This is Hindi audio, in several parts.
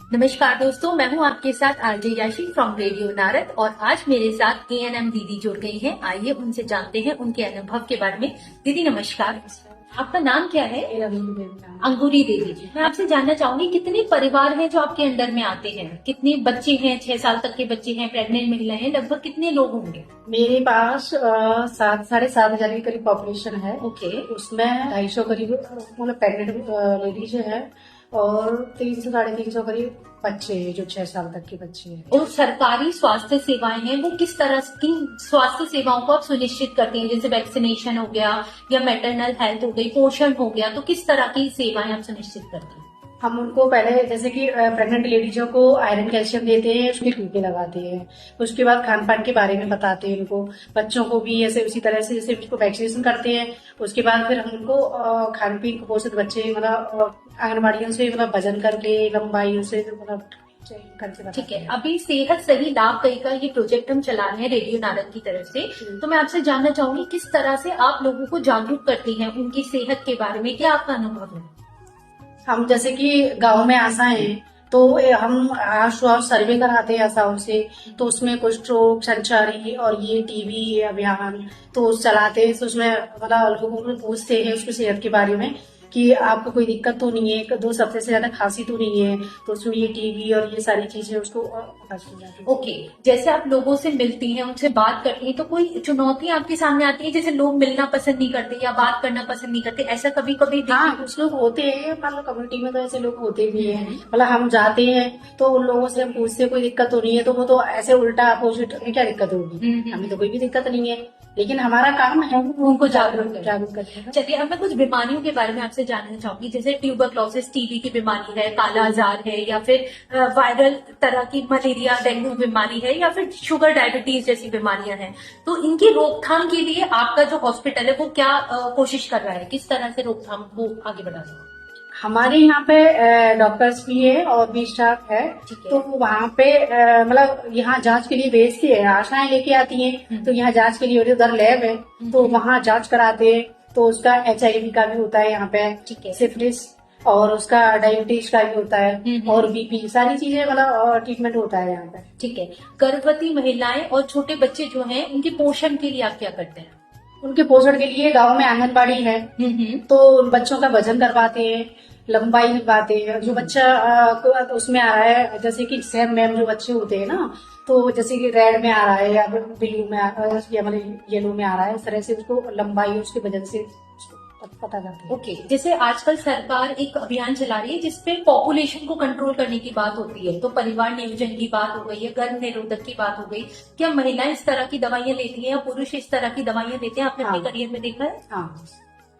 नमस्कार दोस्तों, मैं हूं आपके साथ आरजे याशी फ्रॉम रेडियो नारद और आज मेरे साथ एएनएम दीदी जुड़ गई हैं। आइए उनसे जानते हैं उनके अनुभव के बारे में। दीदी नमस्कार, आपका नाम क्या है? अंगूरी देवी जी। मैं आपसे जानना चाहूंगी कितने परिवार हैं जो आपके अंडर में आते हैं, कितने बच्चे हैं? 6 साल तक के बच्चे हैं, प्रेग्नेंट महिलाएं हैं, लगभग कितने लोग होंगे? मेरे पास 7,500 की करीब पॉपुलेशन है। ओके। उसमें 250 करीब मतलब प्रेग्नेंट लेडीज है और 300-350 करीब बच्चे हैं जो 6 साल तक के बच्चे हैं। और सरकारी स्वास्थ्य सेवाएं हैं वो किस तरह किन स्वास्थ्य सेवाओं को आप सुनिश्चित करते हैं? जैसे वैक्सीनेशन हो गया या मैटरनल हेल्थ हो गई, पोषण हो गया, तो किस तरह की सेवाएं आप सुनिश्चित करते हैं? हम उनको पहले जैसे कि प्रेग्नेंट लेडीजों को आयरन कैल्शियम देते हैं, उसके टीके लगाते हैं। उसके बाद खान पान के बारे में बताते हैं उनको। बच्चों को भी ऐसे उसी तरह से जैसे उसको वैक्सीनेशन करते हैं। उसके बाद फिर हम उनको खान पीन को पोषित बच्चे मतलब आंगनबाड़ियों से मतलब वजन करके लंबाई से मतलब करके। ठीक है, अभी सेहत सही लाभ कई का ये प्रोजेक्ट हम चला रहे हैं रेडियो नारद की तरफ से। तो मैं आपसे जानना चाहूंगी किस तरह से आप लोगों को जागरूक करती हैं उनकी सेहत के बारे में, क्या आपका अनुभव है? हम जैसे कि गांव में आशा है तो हम आशा सर्वे कराते हैं आशाओं से। तो उसमें कुष्ठ रोग, संचारी और ये टीबी अभियान तो चलाते हैं। तो उसमें मतलब लोगों को पूछते हैं उसकी सेहत के बारे में कि आपको कोई दिक्कत तो नहीं है, 2 हफ्ते से ज्यादा खांसी तो नहीं है, तो उसमें ये टीबी और ये सारी चीजें उसको ओके। जैसे आप लोगों से मिलती हैं, उनसे बात करती हैं, तो कोई चुनौती आपके सामने आती है? जैसे लोग मिलना पसंद नहीं करते या बात करना पसंद नहीं करते, ऐसा कभी कभी? हाँ, कुछ लोग होते हैं, मतलब कम्युनिटी में तो ऐसे लोग होते भी हैं। मतलब हम जाते हैं तो उन लोगों से हम पूछते हैं कोई दिक्कत तो नहीं है, तो वो तो ऐसे उल्टा अपोजिट क्या दिक्कत होगी, हमें तो कोई भी दिक्कत नहीं है। लेकिन हमारा काम है उनको जागरूक करना। चलिए, अब मैं कुछ बीमारियों के बारे में आपसे जानना चाहूंगी। जैसे ट्यूबरक्लोसिस, टीबी की बीमारी है, काला आजार है, या फिर वायरल तरह की मलेरिया, डेंगू बीमारी है, या फिर शुगर डायबिटीज जैसी बीमारियां हैं, तो इनकी रोकथाम के लिए आपका जो हॉस्पिटल है वो क्या कोशिश कर रहा है? किस तरह से रोकथाम को आगे बढ़ा रहा है? हमारे यहाँ पे डॉक्टर्स भी है और भी स्टाफ है। तो वहाँ पे मतलब यहाँ जांच के लिए भेजते हैं, आशाएं लेके आती हैं। तो यहाँ जांच के लिए उधर लैब है तो वहाँ जांच कराते हैं। तो उसका HIV का भी होता है यहाँ पे, सिफिलिस और उसका डायबिटीज का भी होता है और BP, सारी चीजें मतलब ट्रीटमेंट होता है यहाँ पे। ठीक है। गर्भवती महिलाएं और छोटे बच्चे जो हैं उनके पोषण के लिए आप क्या करते हैं? उनके पोषण के लिए गांव में आंगनबाड़ी है तो उन बच्चों का वजन करवाते हैं, लंबाई निभाते हैं। जो बच्चा उसमें आ रहा है, जैसे कि सेम मैम जो बच्चे होते हैं ना, तो जैसे कि रेड में आ रहा है या ब्लू में या मतलब येलो में आ रहा है, इस तरह से उसको लंबाई उसके वजन से पता करते हैं। ओके। जैसे आजकल सरकार एक अभियान चला रही है जिसपे पॉपुलेशन को कंट्रोल करने की बात होती है, तो परिवार नियोजन की बात हो गई है, गर्भ निरोधक की बात हो गई। क्या महिलाएं इस तरह की दवाइयां लेती हैं या पुरुष इस तरह की दवाइयां लेते हैं? आपने अपने करियर में देखा है? हाँ,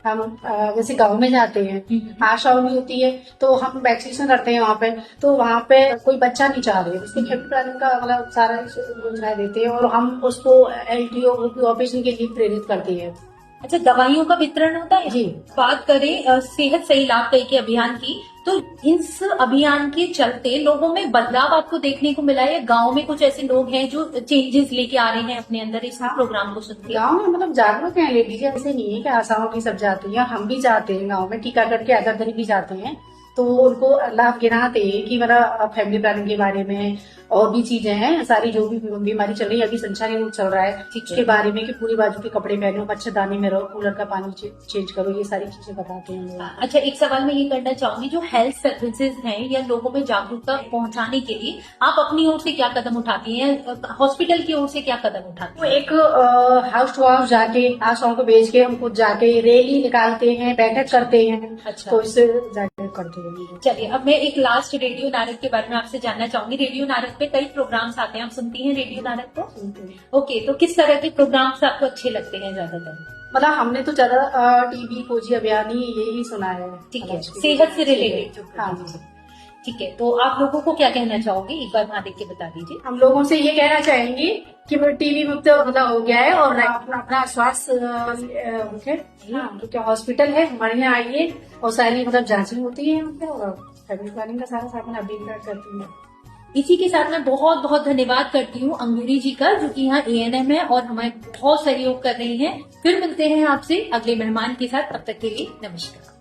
हम जैसे गांव में जाते हैं, आशा भी होती है तो हम वैक्सीनेशन करते हैं वहाँ पे। तो वहाँ पे कोई बच्चा नहीं चाह रहे, उसकी फैमिली प्लानिंग का मतलब सारा योजना देते हैं और हम उसको LTO ऑपरेशन के लिए प्रेरित करते हैं। अच्छा, दवाइयों का वितरण होता है जी। बात करें सेहत सही लाभ कई के अभियान की, तो इस अभियान के चलते लोगों में बदलाव आपको देखने को मिला है? गांव में कुछ ऐसे लोग हैं जो चेंजेस लेके आ रहे हैं अपने अंदर इस प्रोग्राम को सुनते? गांव में मतलब जागरूक है लेडीज, ऐसे नहीं है कि आशाओं की सब जाती है, हम भी जाते हैं गांव में, टीकाकरण के आधार पर भी जाते हैं। तो उनको लाभ गिनाते हैं कि मतलब फैमिली प्लानिंग के बारे में और भी चीजें हैं, सारी जो भी बीमारी चल रही है, अभी संचारी रोग चल रहा है उसके बारे में कि पूरी बाजू के कपड़े पहनो, मच्छरदानी में रहो, कूलर का पानी चेंज करो, ये सारी चीजें बताते हैं। अच्छा, एक सवाल मैं ये करना चाहूंगी, जो हेल्थ सर्विसेज हैं या लोगों में जागरूकता पहुंचाने के लिए आप अपनी ओर से क्या कदम उठाती हैं, हॉस्पिटल की ओर से क्या कदम उठाती हैं? एक हाउस टू हाउस जाके आशाओं को भेज के हम खुद जाके रैली निकालते हैं, बैठक करते हैं। अच्छा, तो इससे जागरूक करते हैं। चलिए, अब मैं एक लास्ट रेडियो नारद के बारे में आपसे जानना चाहूंगी। रेडियो नारद पे कई प्रोग्राम्स आते हैं, आप सुनती हैं रेडियो नारद को? ओके, तो किस तरह के प्रोग्राम्स आपको अच्छे लगते हैं ज्यादातर? मतलब हमने तो ज्यादा टीबी खोजी अभियान ही यही सुना है। ठीक है, सेहत से रिलेटेड। हाँ, ठीक है, तो आप लोगों को क्या कहना चाहोगे, एक बार वहाँ देख के बता दीजिए। हम लोगों से ये कहना चाहेंगे कि टीबी मुक्त मतलब हो गया है और अपना स्वास्थ्य क्या हॉस्पिटल है हमारे यहाँ आइए और सारी मतलब जांचें होती है यहाँ पे और फैमिली प्लानिंग का सारा सामान अभी करती है। इसी के साथ मैं बहुत बहुत धन्यवाद करती हूँ अंगूरी जी का, जो कि यहाँ ANM है और हमें बहुत सहयोग कर रही हैं। फिर मिलते हैं आपसे अगले मेहमान के साथ, तब तक के लिए नमस्कार।